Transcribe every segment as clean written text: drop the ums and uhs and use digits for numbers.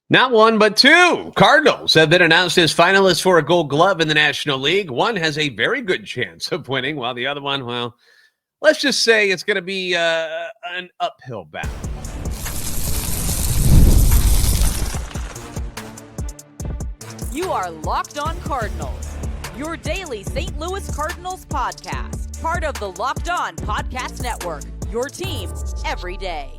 Not one, but two Cardinals have been announced as finalists for a Gold Glove in the National League. One has a very good chance of winning, while the other one, well, let's just say it's going to be an uphill battle. You are Locked On Cardinals, your daily St. Louis Cardinals podcast, part of the Locked On Podcast Network, your team every day.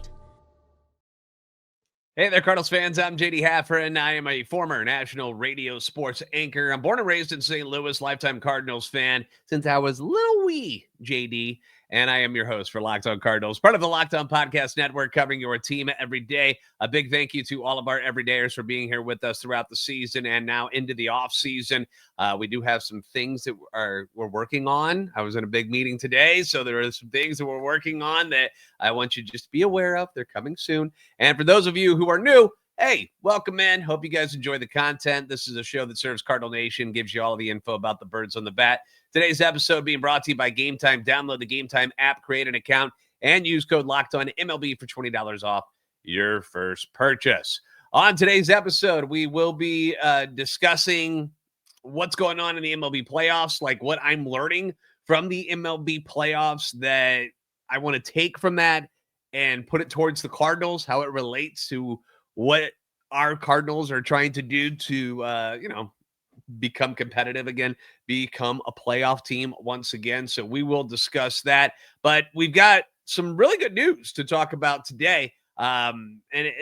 Hey there, Cardinals fans. I'm JD Hafron. I am a former national radio sports anchor. I'm born and raised in St. Louis, lifetime Cardinals fan since I was little wee JD, and I am your host for Locked On Cardinals, part of the Locked On Podcast Network, covering your team every day. A big thank you to all of our everydayers for being here with us throughout the season and now into the off season. We do have some things that we're working on. I was in a big meeting today, so there are some things that we're working on that I want you to just be aware of. They're coming soon. And for those of you who are new, hey, welcome in. Hope you guys enjoy the content. This is a show that serves Cardinal Nation, gives you all the info about the birds on the bat. Today's episode being brought to you by Game Time. Download the Game Time app, create an account, and use code LOCKEDONMLB for $20 off your first purchase. On today's episode, we will be discussing what's going on in the MLB playoffs, like what I'm learning from the MLB playoffs that I want to take from that and put it towards the Cardinals, how it relates to what our Cardinals are trying to do to, become competitive again, become a playoff team once again. So we will discuss that. But we've got some really good news to talk about today. We're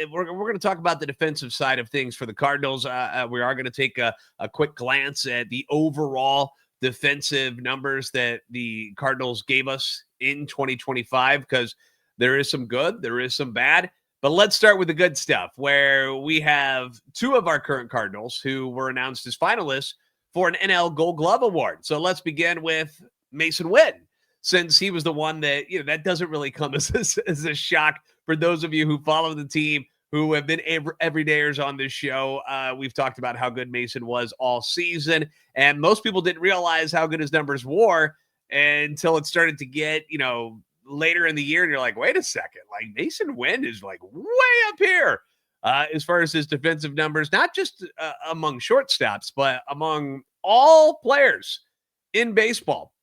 going to talk about the defensive side of things for the Cardinals. We are going to take a quick glance at the overall defensive numbers that the Cardinals gave us in 2025, because there is some good, there is some bad. But let's start with the good stuff, where we have two of our current Cardinals who were announced as finalists for an NL Gold Glove Award. So let's begin with Masyn Winn, since he was the one that, that doesn't really come as a shock for those of you who follow the team, who have been everydayers on this show. We've talked about how good Masyn was all season, and most people didn't realize how good his numbers were until it started to get, later in the year, and you're like, wait a second, like Masyn Winn is like way up here as far as his defensive numbers, not just among shortstops, but among all players in baseball.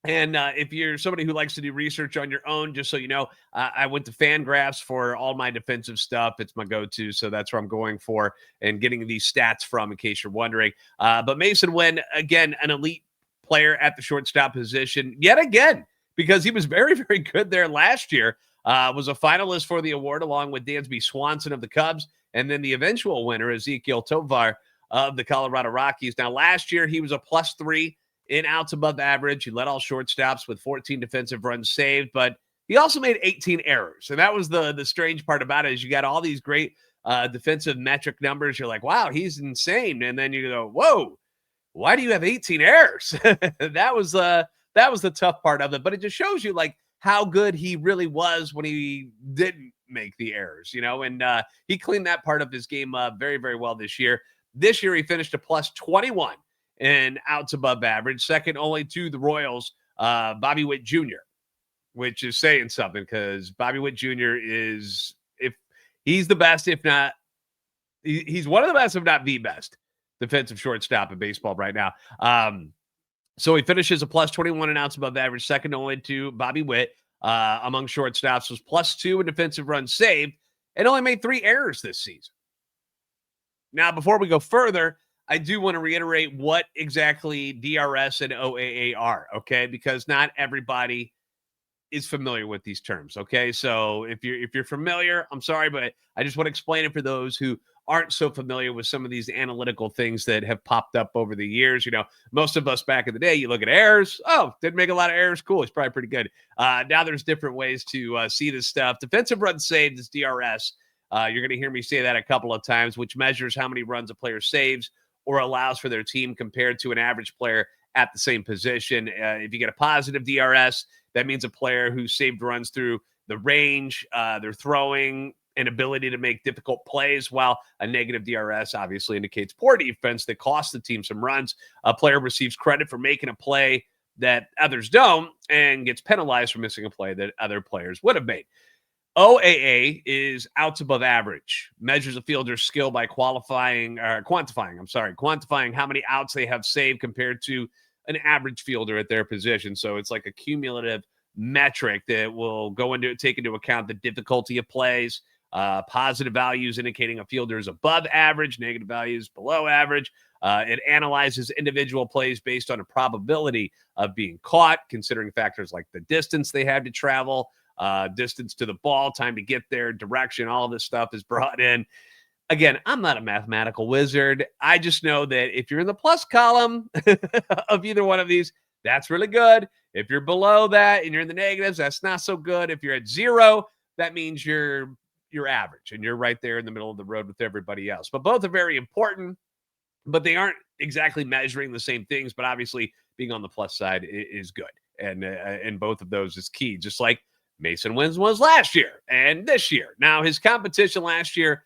And if you're somebody who likes to do research on your own, just so you know, I went to Fangraphs for all my defensive stuff. It's my go-to, so that's where I'm going for and getting these stats from, in case you're wondering. But Masyn Winn, again, an elite player at the shortstop position, yet again, because he was very, very good there last year. Was a finalist for the award along with Dansby Swanson of the Cubs, and then the eventual winner, Ezequiel Tovar of the Colorado Rockies. Now, last year, he was a +3 in outs above average. He led all shortstops with 14 defensive runs saved, but he also made 18 errors. And that was the strange part about it, is you got all these great defensive metric numbers. You're like, wow, he's insane. And then you go, whoa, why do you have 18 errors? That was the tough part of it, but it just shows you like how good he really was when he didn't make the errors, and he cleaned that part of his game up very, very well this year. This year, he finished a +21 in outs above average, second only to the Royals, Bobby Witt Jr., which is saying something, because Bobby Witt Jr. is, if he's the best, if not, he's one of the best, if not the best defensive shortstop in baseball right now. So he finishes a +21 in outs above average, second only to Bobby Witt. Among shortstops, was +2 in defensive runs saved, and only made 3 errors this season. Now, before we go further, I do want to reiterate what exactly DRS and OAA are, okay? Because not everybody is familiar with these terms, okay? So if you're familiar, I'm sorry, but I just want to explain it for those who aren't so familiar with some of these analytical things that have popped up over the years. Most of us back in the day, you look at errors. Oh, didn't make a lot of errors. Cool. He's probably pretty good. Now there's different ways to see this stuff. Defensive runs saved is DRS. You're going to hear me say that a couple of times, which measures how many runs a player saves or allows for their team compared to an average player at the same position. If you get a positive DRS, that means a player who saved runs through the range, their throwing, and ability to make difficult plays, while a negative DRS obviously indicates poor defense that costs the team some runs. A player receives credit for making a play that others don't and gets penalized for missing a play that other players would have made. OAA is outs above average, measures a fielder's skill by quantifying how many outs they have saved compared to an average fielder at their position. So it's like a cumulative metric that will take into account the difficulty of plays, positive values indicating a fielder is above average, negative values below average. It analyzes individual plays based on a probability of being caught, considering factors like the distance they had to travel, distance to the ball, time to get there, direction, all of this stuff is brought in. Again, I'm not a mathematical wizard. I just know that if you're in the plus column of either one of these, that's really good. If you're below that and you're in the negatives, that's not so good. If you're at 0, that means you're average and you're right there in the middle of the road with everybody else. But both are very important, but they aren't exactly measuring the same things. But obviously, being on the plus side is good, and both of those is key. Just like Masyn Winn was last year and this year. Now, his competition last year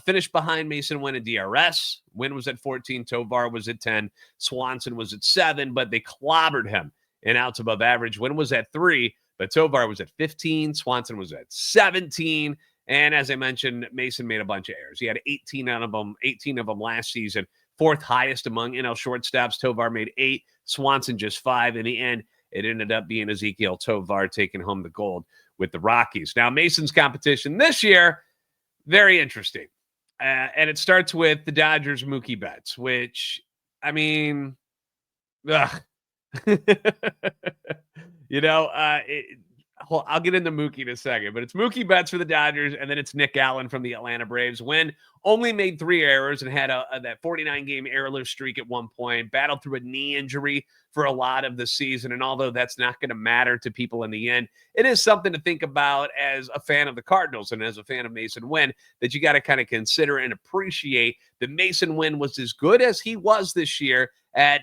finished behind Masyn Winn in DRS. Winn was at 14. Tovar was at 10. Swanson was at 7, but they clobbered him in outs above average. Winn was at 3, but Tovar was at 15. Swanson was at 17. And as I mentioned, Masyn made a bunch of errors. He had 18 of them last season. 4th highest among NL shortstops. Tovar made 8. Swanson just 5. In the end, it ended up being Ezequiel Tovar taking home the gold with the Rockies. Now, Mason's competition this year, very interesting. And it starts with the Dodgers' Mookie Betts, which, I mean, ugh. I'll get into Mookie in a second, but it's Mookie Betts for the Dodgers, and then it's Nick Allen from the Atlanta Braves. Winn only made 3 errors and had that 49-game errorless streak at one point, battled through a knee injury for a lot of the season, and although that's not going to matter to people in the end, it is something to think about as a fan of the Cardinals and as a fan of Masyn Winn, that you got to kind of consider and appreciate that Masyn Winn was as good as he was this year at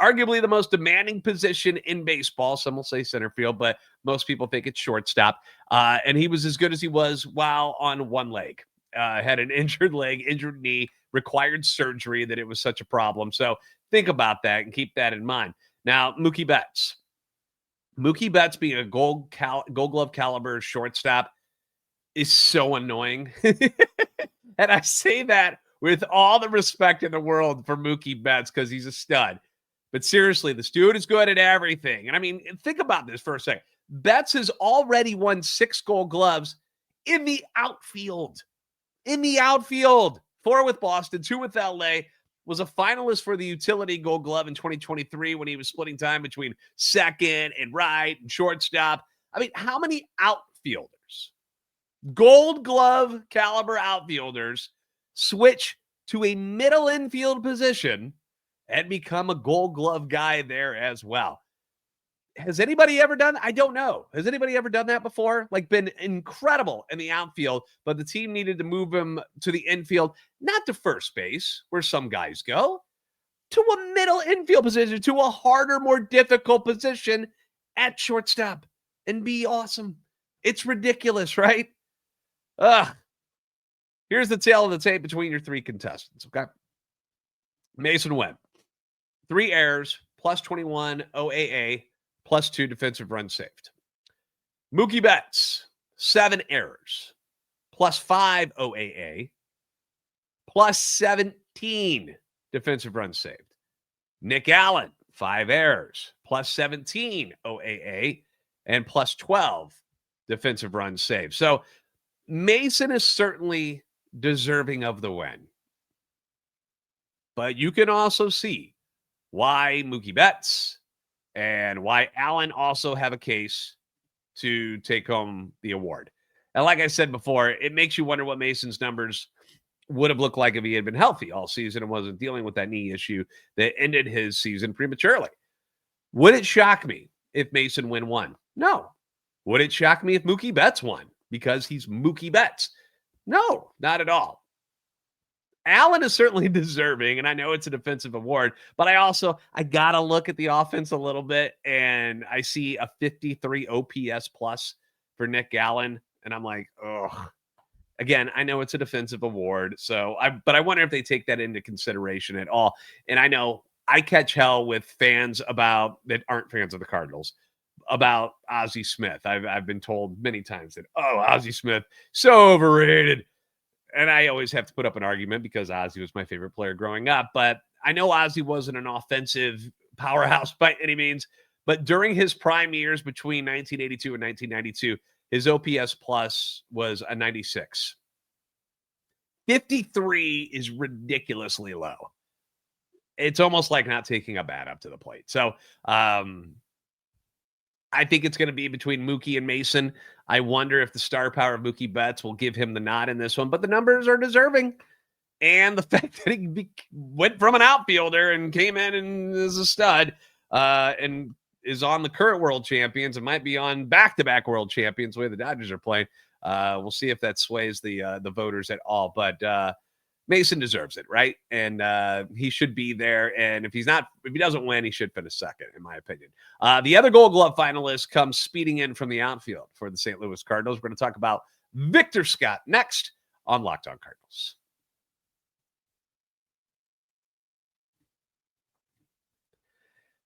arguably the most demanding position in baseball. Some will say center field, but most people think it's shortstop. And he was as good as he was while on one leg. Had an injured leg, injured knee, required surgery that it was such a problem. So think about that and keep that in mind. Now, Mookie Betts. Mookie Betts being a gold glove caliber shortstop is so annoying. And I say that with all the respect in the world for Mookie Betts because he's a stud. But seriously, this dude is good at everything. And I mean, think about this for a second. Betts has already won 6 gold gloves in the outfield. 4 with Boston, 2 with LA. Was a finalist for the utility gold glove in 2023 when he was splitting time between second and right and shortstop. I mean, how many outfielders, gold glove caliber outfielders, switch to a middle infield position and become a gold glove guy there as well? Has anybody ever done? I don't know. Has anybody ever done that before? Like been incredible in the outfield, but the team needed to move him to the infield, not to first base, where some guys go, to a middle infield position, to a harder, more difficult position at shortstop and be awesome. It's ridiculous, right? Here's the tale of the tape between your 3 contestants, okay? Masyn Winn, 3 errors, plus 21 OAA, plus 2 defensive runs saved. Mookie Betts, 7 errors, plus 5 OAA, plus 17 defensive runs saved. Nick Allen, 5 errors, plus 17 OAA, and plus 12 defensive runs saved. So Masyn is certainly deserving of the win. But you can also see why Mookie Betts and why Allen also have a case to take home the award. And like I said before, it makes you wonder what Mason's numbers would have looked like if he had been healthy all season and wasn't dealing with that knee issue that ended his season prematurely. Would it shock me if Masyn Winn won? No. Would it shock me if Mookie Betts won because he's Mookie Betts? No, not at all. Allen is certainly deserving, and I know it's a defensive award, but I got to look at the offense a little bit, and I see a 53 OPS plus for Nick Allen, and I'm like, ugh. Again, I know it's a defensive award, but I wonder if they take that into consideration at all. And I know I catch hell with fans that aren't fans of the Cardinals about Ozzie Smith. I've been told many times that, oh, Ozzie Smith, so overrated. And I always have to put up an argument because Ozzie was my favorite player growing up. But I know Ozzie wasn't an offensive powerhouse by any means. But during his prime years between 1982 and 1992, his OPS plus was a 96. 53 is ridiculously low. It's almost like not taking a bat up to the plate. So I think it's going to be between Mookie and Masyn. I wonder if the star power of Mookie Betts will give him the nod in this one, but the numbers are deserving. And the fact that he went from an outfielder and came in and is a stud and is on the current world champions and might be on back-to-back world champions the way the Dodgers are playing. We'll see if that sways the voters at all. But Masyn deserves it, right? And he should be there. And if he doesn't win, he should finish second, in my opinion. The other Gold Glove finalist comes speeding in from the outfield for the St. Louis Cardinals. We're going to talk about Victor Scott next on Locked On Cardinals.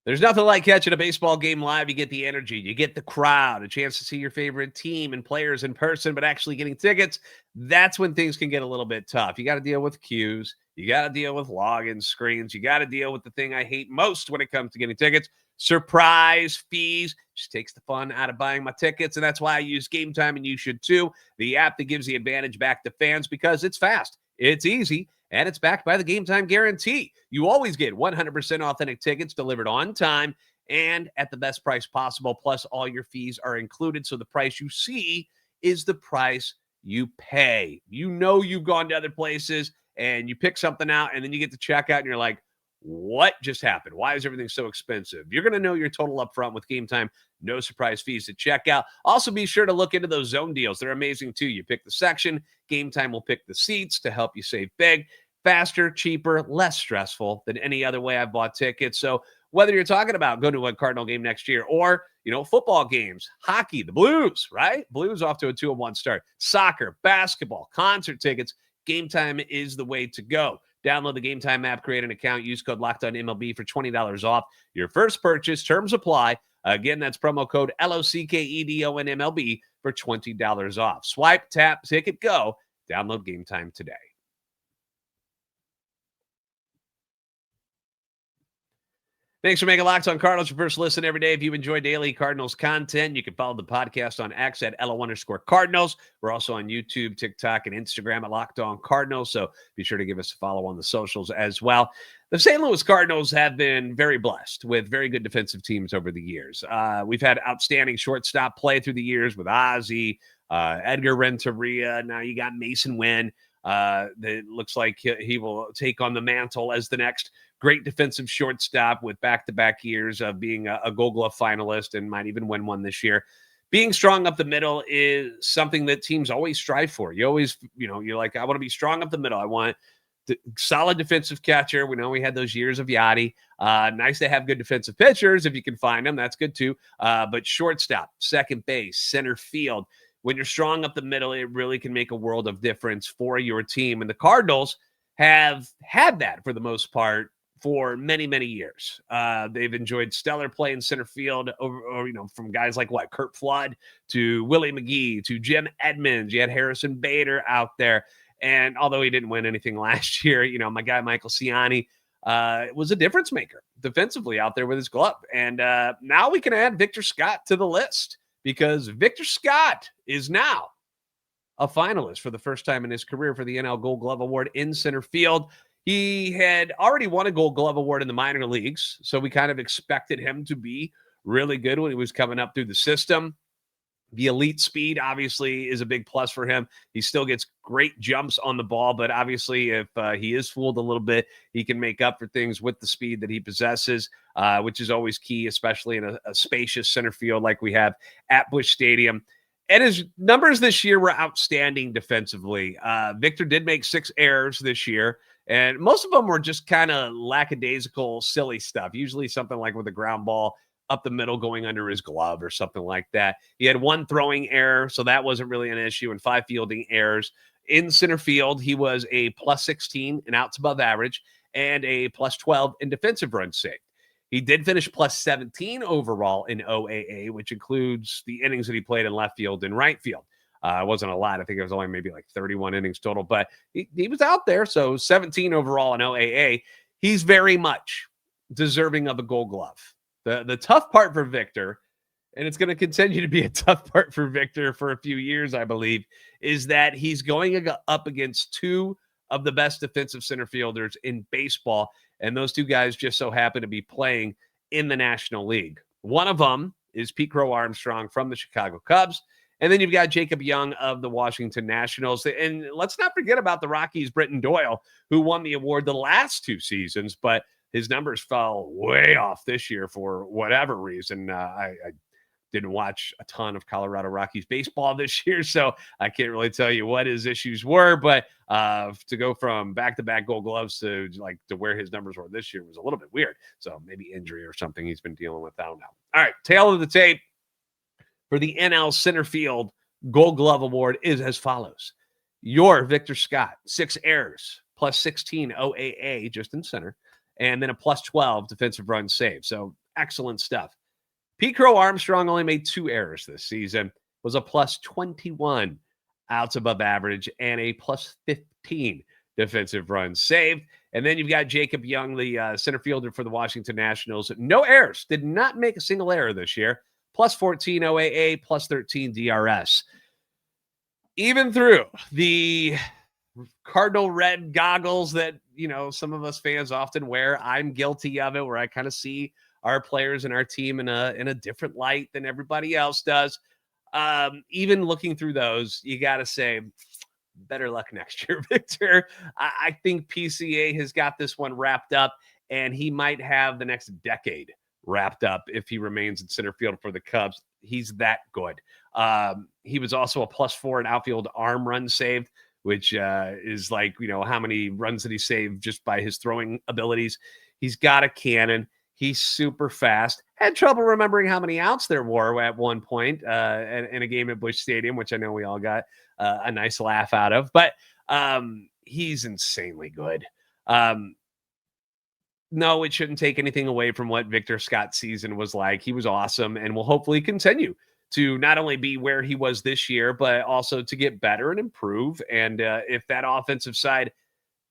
There's nothing like catching a baseball game live. You get the energy, you get the crowd, a chance to see your favorite team and players in person, but actually getting tickets, that's when things can get a little bit tough. You got to deal with queues. You got to deal with login screens. You got to deal with the thing I hate most when it comes to getting tickets, surprise fees. Just takes the fun out of buying my tickets, and that's why I use Game Time, and you should too. The app that gives the advantage back to fans because it's fast, it's easy, and it's backed by the Game Time guarantee. You always get 100% authentic tickets delivered on time and at the best price possible. Plus, all your fees are included. So the price you see is the price you pay. You know you've gone to other places and you pick something out and then you get to check out and you're like, what just happened? Why is everything so expensive? You're going to know your total up front with Game Time. No surprise fees at checkout. Also, be sure to look into those zone deals. They're amazing, too. You pick the section. Game Time will pick the seats to help you save big. Faster, cheaper, less stressful than any other way I've bought tickets. So whether you're talking about going to a Cardinal game next year or, football games, hockey, the Blues, right? Blues off to a 2-1 start. Soccer, basketball, concert tickets. Game Time is the way to go. Download the Game Time app, create an account, use code LOCKEDONMLB for $20 off your first purchase. Terms apply. Again, that's promo code LOCKEDONMLB for $20 off. Swipe, tap, ticket, go. Download Game Time today. Thanks for making Locked On Cardinals your first listen every day. If you enjoy daily Cardinals content, you can follow the podcast on X at LO_Cardinals. We're also on YouTube, TikTok, and Instagram at Locked On Cardinals, so be sure to give us a follow on the socials as well. The St. Louis Cardinals have been very blessed with very good defensive teams over the years. We've had outstanding shortstop play through the years with Ozzie, Edgar Renteria. Now you got Masyn Winn. That looks like he will take on the mantle as the next great defensive shortstop with back-to-back years of being a Gold Glove finalist and might even win one this year. Being strong up the middle is something that teams always strive for. You always, you're like, I want to be strong up the middle. I want the solid defensive catcher. We know we had those years of Yachty. Nice to have good defensive pitchers if you can find them. That's good too. But shortstop, second base, center field, when you're strong up the middle, it really can make a world of difference for your team. And the Cardinals have had that for the most part for many, many years. They've enjoyed stellar play in center field from guys like Kurt Flood to Willie McGee to Jim Edmonds. You had Harrison Bader out there. And although he didn't win anything last year, my guy Michael Ciani was a difference maker defensively out there with his glove. And now we can add Victor Scott to the list because Victor Scott is now a finalist for the first time in his career for the NL Gold Glove Award in center field. He had already won a Gold Glove Award in the minor leagues, so we kind of expected him to be really good when he was coming up through the system. The elite speed, obviously, is a big plus for him. He still gets great jumps on the ball, but obviously if he is fooled a little bit, he can make up for things with the speed that he possesses, which is always key, especially in a spacious center field like we have at Busch Stadium. And his numbers this year were outstanding defensively. Victor did make 6 errors this year, and most of them were just kind of lackadaisical, silly stuff, usually something like with a ground ball up the middle going under his glove or something like that. He had 1 throwing error, so that wasn't really an issue, and 5 fielding errors. In center field, he was a +16 in outs above average and a +12 in defensive runs saved. He did finish plus 17 overall in OAA, which includes the innings that he played in left field and right field. It wasn't a lot. I think it was only maybe like 31 innings total, but he was out there. So 17 overall in OAA. He's very much deserving of a Gold Glove. The tough part for Victor, and it's going to continue to be a tough part for Victor for a few years, I believe, is that he's going up against two of the best defensive center fielders in baseball. And those two guys just so happen to be playing in the National League. One of them is Pete Crow Armstrong from the Chicago Cubs. And then you've got Jacob Young of the Washington Nationals. And let's not forget about the Rockies' Britton Doyle, who won the award the last 2 seasons, but his numbers fell way off this year for whatever reason. I didn't watch a ton of Colorado Rockies baseball this year, so I can't really tell you what his issues were. But to go from back-to-back Gold Gloves to where his numbers were this year was a little bit weird. So maybe injury or something he's been dealing with. I don't know. All right, tail of the tape for the NL Center Field Gold Glove Award is as follows. Your Victor Scott, 6 errors, plus 16 OAA just in center, and then a plus 12 defensive run save. So excellent stuff. Pete Crow Armstrong only made 2 errors this season, was a plus 21 outs above average, and a plus 15 defensive runs saved. And then you've got Jacob Young, the center fielder for the Washington Nationals. No errors, did not make a single error this year. Plus 14 OAA, plus 13 DRS. Even through the Cardinal red goggles that, some of us fans often wear, I'm guilty of it, where I kind of see our players and our team in a different light than everybody else does. Even looking through those, you got to say, better luck next year, Victor. I think PCA has got this one wrapped up, and he might have the next decade wrapped up if he remains in center field for the Cubs. He's that good. He was also a plus 4 in outfield arm run saved, which is like, how many runs did he save just by his throwing abilities? He's got a cannon. He's super fast. Had trouble remembering how many outs there were at one point in a game at Busch Stadium, which I know we all got a nice laugh out of. But he's insanely good. No, it shouldn't take anything away from what Victor Scott's season was like. He was awesome and will hopefully continue to not only be where he was this year, but also to get better and improve. And if that offensive side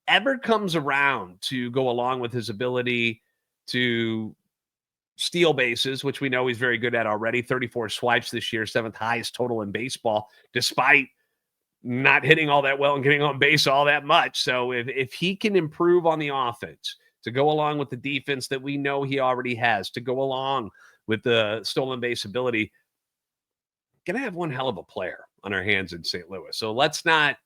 ever comes around to go along with his ability to steal bases, which we know he's very good at already, 34 swipes this year, 7th highest total in baseball, despite not hitting all that well and getting on base all that much. So if he can improve on the offense to go along with the defense that we know he already has, to go along with the stolen base ability, going to have one hell of a player on our hands in St. Louis. So let's not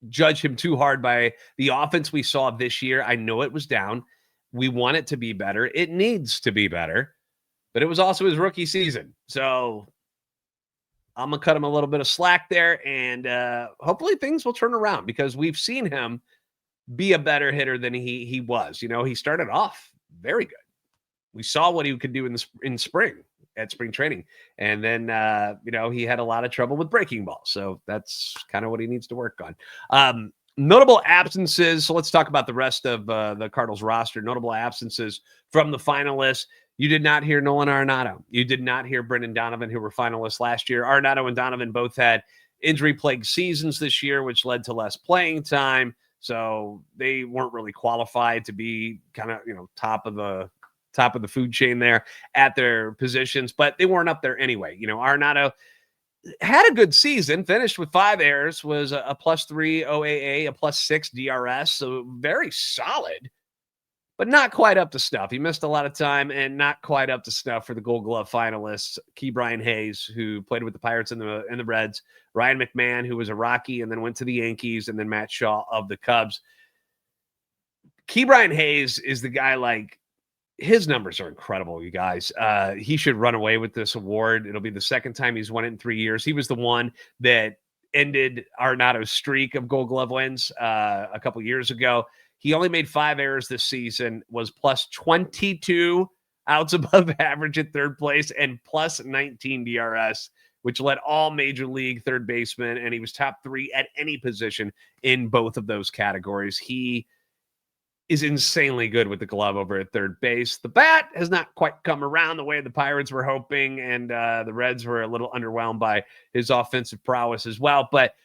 judge him too hard by the offense we saw this year. I know it was down. We want it to be better. It needs to be better, but it was also his rookie season. So I'm going to cut him a little bit of slack there, and hopefully things will turn around, because we've seen him be a better hitter than he was. He started off very good. We saw what he could do in spring at spring training. And then, he had a lot of trouble with breaking balls. So that's kind of what he needs to work on. Notable absences. So let's talk about the rest of the Cardinals roster. Notable absences from the finalists. You did not hear Nolan Arenado. You did not hear Brendan Donovan, who were finalists last year. Arenado and Donovan both had injury-plagued seasons this year, which led to less playing time. So they weren't really qualified to be kind of, top of the food chain there at their positions, but they weren't up there anyway. Arenado had a good season, finished with 5 errors, was a plus 3 OAA, a plus 6 DRS. So very solid, but not quite up to snuff. He missed a lot of time and not quite up to snuff for the Gold Glove finalists. Ke'Bryan Hayes, who played with the Pirates and the Reds, Ryan McMahon, who was a Rocky and then went to the Yankees, and then Matt Shaw of the Cubs. Ke'Bryan Hayes is the guy, his numbers are incredible, you guys. He should run away with this award. It'll be the second time he's won it in 3 years. He was the one that ended Arenado's streak of Gold Glove wins a couple years ago. He only made 5 errors this season, was plus 22 outs above average at third place, and plus 19 DRS, which led all major league third basemen, and he was top 3 at any position in both of those categories. He is insanely good with the glove over at third base. The bat has not quite come around the way the Pirates were hoping, and the Reds were a little underwhelmed by his offensive prowess as well, but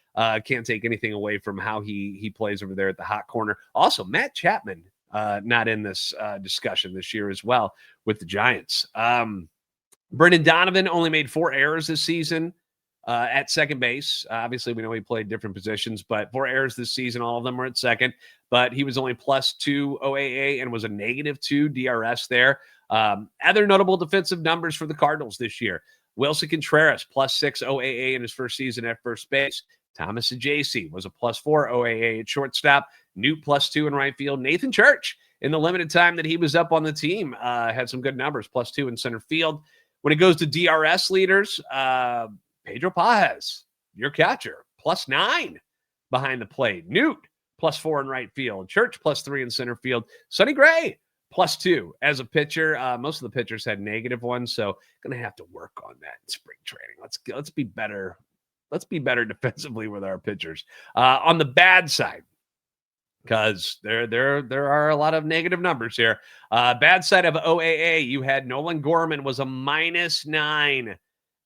can't take anything away from how he plays over there at the hot corner. Also, Matt Chapman not in this discussion this year as well with the Giants. Brendan Donovan only made 4 errors this season at second base. Obviously, we know he played different positions, but 4 errors this season. All of them were at second, but he was only +2 OAA and was a -2 DRS there. Other notable defensive numbers for the Cardinals this year. Wilson Contreras, +6 OAA in his first season at first base. Thomas Ajayci was a +4 OAA at shortstop. Newt +2 in right field. Nathan Church, in the limited time that he was up on the team, had some good numbers, +2 in center field. When it goes to DRS leaders, Pedro Paz, your catcher, +9 behind the plate. Newt, +4 in right field. Church, +3 in center field. Sonny Gray, +2 as a pitcher. Most of the pitchers had negative ones, so going to have to work on that in spring training. Let's be better. Let's be better defensively with our pitchers. On the bad side, because there are a lot of negative numbers here. Bad side of OAA, you had Nolan Gorman was a -9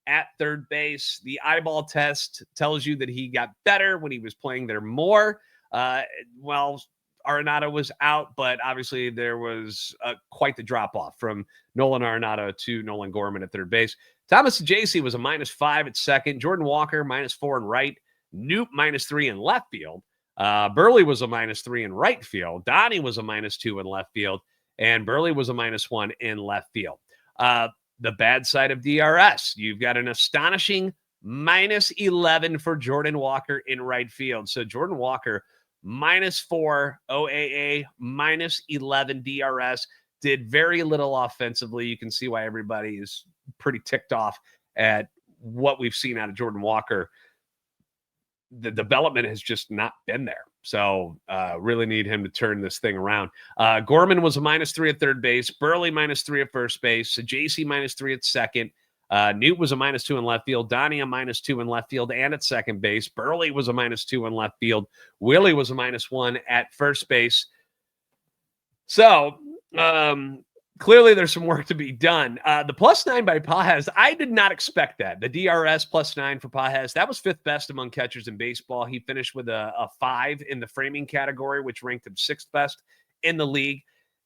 at third base. The eyeball test tells you that he got better when he was playing there more. Well, Arenado was out, but obviously there was quite the drop-off from Nolan Arenado to Nolan Gorman at third base. Thomas Ajayci was a -5 at second. Jordan Walker, -4 in right. Newt, -3 in left field. Burley was a -3 in right field. Donnie was a -2 in left field. And Burley was a -1 in left field. The bad side of DRS, you've got an astonishing -11 for Jordan Walker in right field. So Jordan Walker, -4 OAA, -11 DRS, did very little offensively. You can see why everybody is pretty ticked off at what we've seen out of Jordan Walker. The development has just not been there. So really need him to turn this thing around. Gorman was a -3 at third base. Burley -3 at first base. JC -3 at second. Newt was a -2 in left field. Donnie a -2 in left field and at second base. Burley was a -2 in left field. Willie was a -1 at first base. So clearly there's some work to be done. The +9 by Paz, I did not expect that. The DRS +9 for Paz, that was 5th best among catchers in baseball. He finished with a 5 in the framing category, which ranked him 6th best in the league.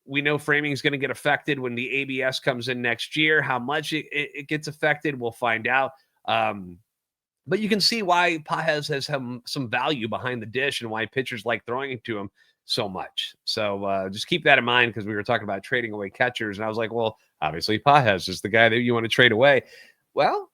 We know framing is going to get affected when the ABS comes in next year. How much it gets affected, we'll find out. But you can see why Paz has some value behind the dish and why pitchers like throwing it to him so much. So just keep that in mind, because we were talking about trading away catchers, and I was like, well, obviously Paz is the guy that you want to trade away. Well,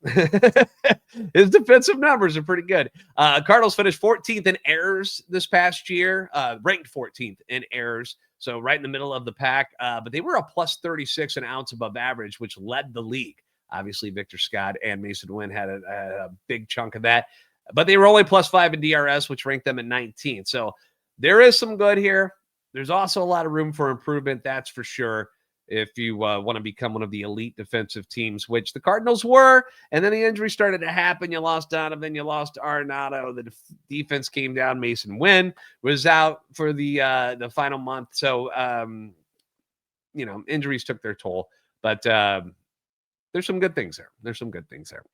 his defensive numbers are pretty good. Cardinals finished 14th in errors this past year, ranked 14th in errors, so right in the middle of the pack. But they were a +36 an ounce above average, which led the league. Obviously, Victor Scott and Masyn Winn had a big chunk of that. But they were only +5 in DRS, which ranked them at 19th. So there is some good here. There's also a lot of room for improvement, that's for sure, if you want to become one of the elite defensive teams, which the Cardinals were. And then the injury started to happen. You lost Donovan. You lost Arenado. The defense came down. Masyn Winn was out for the final month. So, injuries took their toll. But there's some good things there.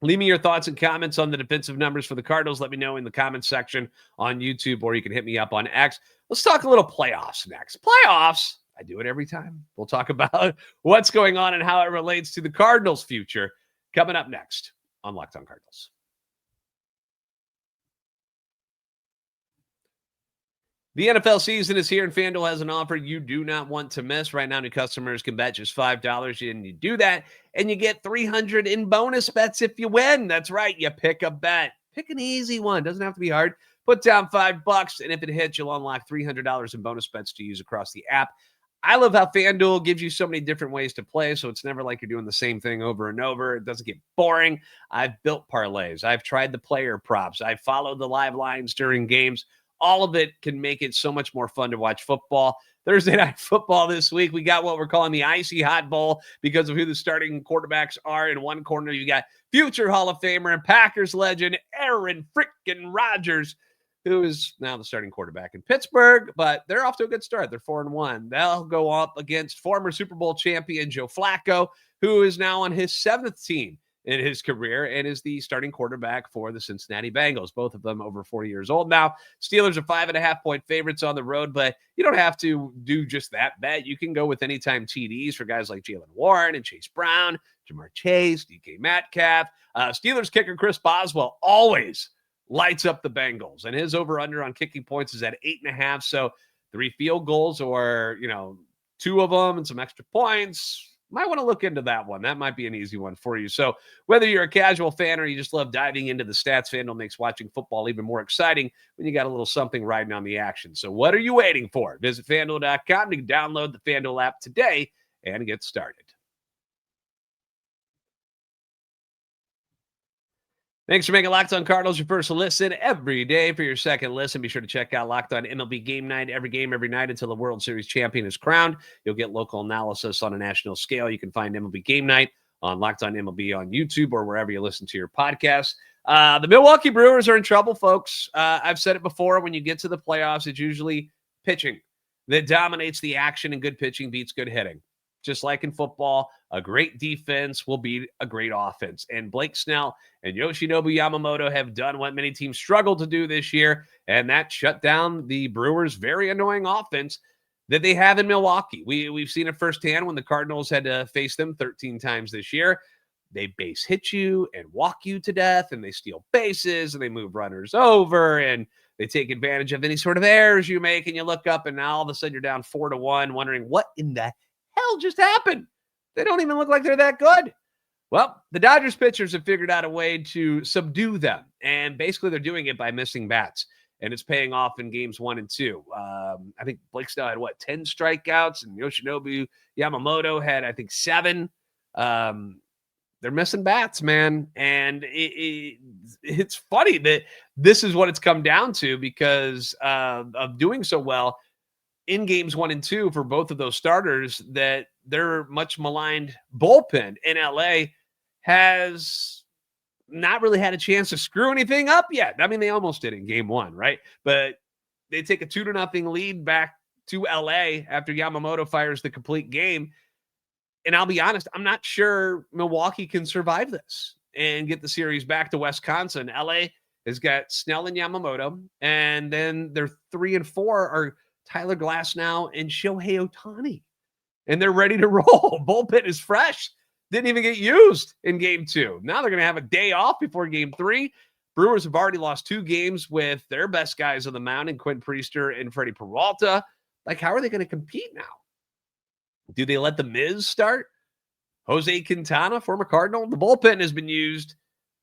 Leave me your thoughts and comments on the defensive numbers for the Cardinals. Let me know in the comments section on YouTube, or you can hit me up on X. Let's talk a little playoffs next. Playoffs, I do it every time. We'll talk about what's going on and how it relates to the Cardinals' future coming up next on Locked On Cardinals. The NFL season is here, and FanDuel has an offer you do not want to miss. Right now, new customers can bet just $5, and you do that, and you get $300 in bonus bets if you win. That's right. You pick a bet. Pick an easy one. Doesn't have to be hard. Put down $5, and if it hits, you'll unlock $300 in bonus bets to use across the app. I love how FanDuel gives you so many different ways to play, so it's never like you're doing the same thing over and over. It doesn't get boring. I've built parlays. I've tried the player props. I've followed the live lines during games. All of it can make it so much more fun to watch football. Thursday Night Football this week, we got what we're calling the Icy Hot Bowl because of who the starting quarterbacks are. In one corner, you got future Hall of Famer and Packers legend Aaron frickin' Rodgers, who is now the starting quarterback in Pittsburgh, but they're off to a good start. They're 4-1. They'll go up against former Super Bowl champion Joe Flacco, who is now on his 7th team in his career and is the starting quarterback for the Cincinnati Bengals. Both of them over 40 years old now. Steelers are 5.5-point favorites on the road, but you don't have to do just that bet. You can go with anytime TDs for guys like Jalen Warren and Chase Brown, Jamar Chase, DK Metcalf. Steelers kicker Chris Boswell always lights up the Bengals, and his over-under on kicking points is at 8.5. So 3 field goals or, 2 of them and some extra points. Might want to look into that one. That might be an easy one for you. So whether you're a casual fan or you just love diving into the stats, FanDuel makes watching football even more exciting when you got a little something riding on the action. So what are you waiting for? Visit FanDuel.com to download the FanDuel app today and get started. Thanks for making Locked On Cardinals your first listen every day. For your second listen, be sure to check out Locked On MLB Game Night. Every game, every night until the World Series champion is crowned. You'll get local analysis on a national scale. You can find MLB Game Night on Locked On MLB on YouTube or wherever you listen to your podcasts. The Milwaukee Brewers are in trouble, folks. I've said it before. When you get to the playoffs, it's usually pitching that dominates the action, and good pitching beats good hitting. Just like in football, a great defense will beat a great offense. And Blake Snell and Yoshinobu Yamamoto have done what many teams struggle to do this year, and that shut down the Brewers' very annoying offense that they have in Milwaukee. We've seen it firsthand when the Cardinals had to face them 13 times this year. They base hit you and walk you to death, and they steal bases, and they move runners over, and they take advantage of any sort of errors you make, and you look up, and now all of a sudden you're down 4-1, wondering what in the hell just happened? They don't even look like they're that good. Well, the Dodgers pitchers have figured out a way to subdue them, and basically they're doing it by missing bats, and it's paying off in games 1 and 2. I think Blake Snell had, 10 strikeouts, and Yoshinobu Yamamoto had, 7. They're missing bats, man, and it's funny that this is what it's come down to because of doing so well in games 1 and 2 for both of those starters, that their much maligned bullpen in LA has not really had a chance to screw anything up yet. I mean, they almost did in game 1, right? But they take a 2-0 lead back to LA after Yamamoto fires the complete game. And I'll be honest, I'm not sure Milwaukee can survive this and get the series back to Wisconsin. LA has got Snell and Yamamoto, and then their 3 and 4 are Tyler Glasnow and Shohei Ohtani, and they're ready to roll. Bullpen is fresh. Didn't even get used in game 2. Now they're going to have a day off before game 3. Brewers have already lost 2 games with their best guys on the mound in Quinn Priester and Freddie Peralta. Like, how are they going to compete now? Do they let the Miz start? Jose Quintana, former Cardinal. The bullpen has been used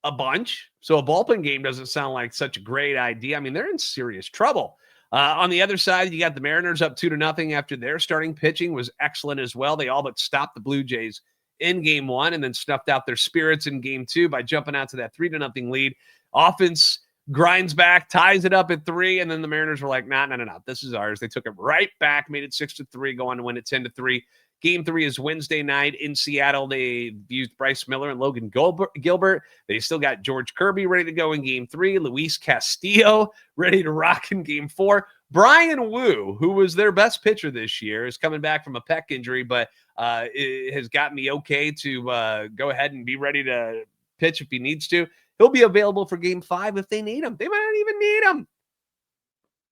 a bunch, so a bullpen game doesn't sound like such a great idea. I mean, they're in serious trouble. On the other side, you got the Mariners up 2-0 after their starting pitching was excellent as well. They all but stopped the Blue Jays in game 1 and then snuffed out their spirits in game 2 by jumping out to that 3-0 lead. Offense grinds back, ties it up at 3, and then the Mariners were like, no, this is ours. They took it right back, made it 6-3, go on to win it 10-3. Game 3 is Wednesday night in Seattle. They used Bryce Miller and Logan Gilbert. They still got George Kirby ready to go in game 3. Luis Castillo ready to rock in game 4. Brian Wu, who was their best pitcher this year, is coming back from a pec injury, but it has gotten the okay to go ahead and be ready to pitch if he needs to. He'll be available for game 5 if they need him. They might not even need him.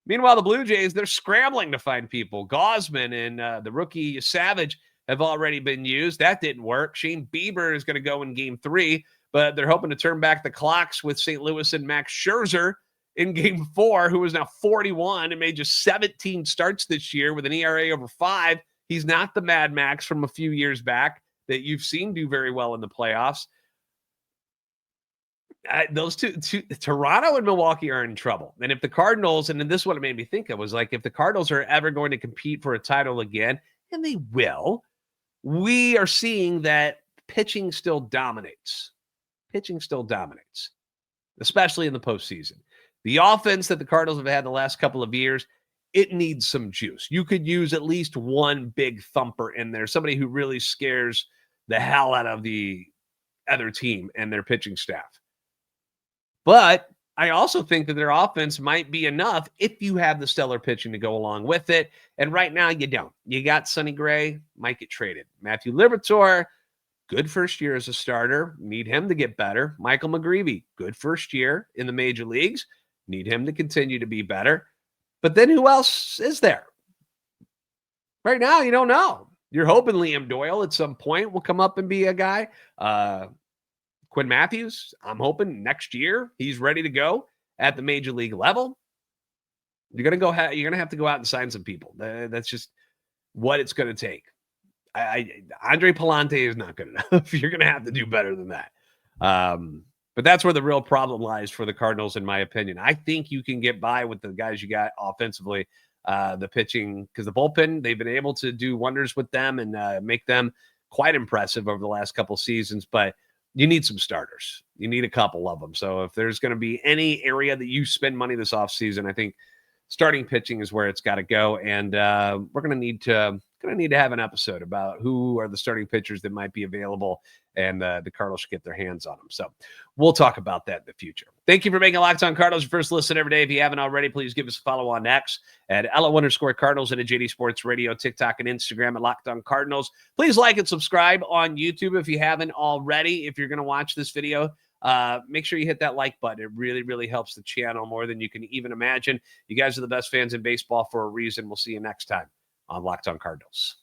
Meanwhile, the Blue Jays, they're scrambling to find people. Gosman and the rookie Savage have already been used. That didn't work. Shane Bieber is going to go in game 3, but they're hoping to turn back the clocks with St. Louis and Max Scherzer in game 4, who is now 41 and made just 17 starts this year with an ERA over 5. He's not the Mad Max from a few years back that you've seen do very well in the playoffs. Those two, Toronto and Milwaukee, are in trouble. And if the Cardinals, and this is what it made me think of, was like, if the Cardinals are ever going to compete for a title again, and they will, we are seeing that pitching still dominates. Pitching still dominates, especially in the postseason. The offense that the Cardinals have had the last couple of years, it needs some juice. You could use at least one big thumper in there, somebody who really scares the hell out of the other team and their pitching staff. But I also think that their offense might be enough if you have the stellar pitching to go along with it. And right now, you don't. You got Sonny Gray, might get traded. Matthew Liberatore, good first year as a starter. Need him to get better. Michael McGreevy, good first year in the major leagues. Need him to continue to be better. But then who else is there? Right now, you don't know. You're hoping Liam Doyle at some point will come up and be a guy. Quinn Matthews, I'm hoping next year he's ready to go at the major league level. You're gonna have to go out and sign some people. That's just what it's going to take. Andre Palante is not good enough. You're going to have to do better than that. But that's where the real problem lies for the Cardinals, in my opinion. I think you can get by with the guys you got offensively, the pitching, because the bullpen, they've been able to do wonders with them and make them quite impressive over the last couple seasons. But you need some starters. You need a couple of them. So if there's going to be any area that you spend money this offseason, I think starting pitching is where it's got to go. And we're going to need to have an episode about who are the starting pitchers that might be available, and the Cardinals should get their hands on them. So we'll talk about that in the future. Thank you for making Locked On Cardinals your first listen every day. If you haven't already, please give us a follow on X at @LO_Cardinals and at JD Sports Radio, TikTok, and Instagram at Locked On Cardinals. Please like and subscribe on YouTube if you haven't already. If you're going to watch this video, make sure you hit that like button. It really, really helps the channel more than you can even imagine. You guys are the best fans in baseball for a reason. We'll see you next time on Locked On Cardinals.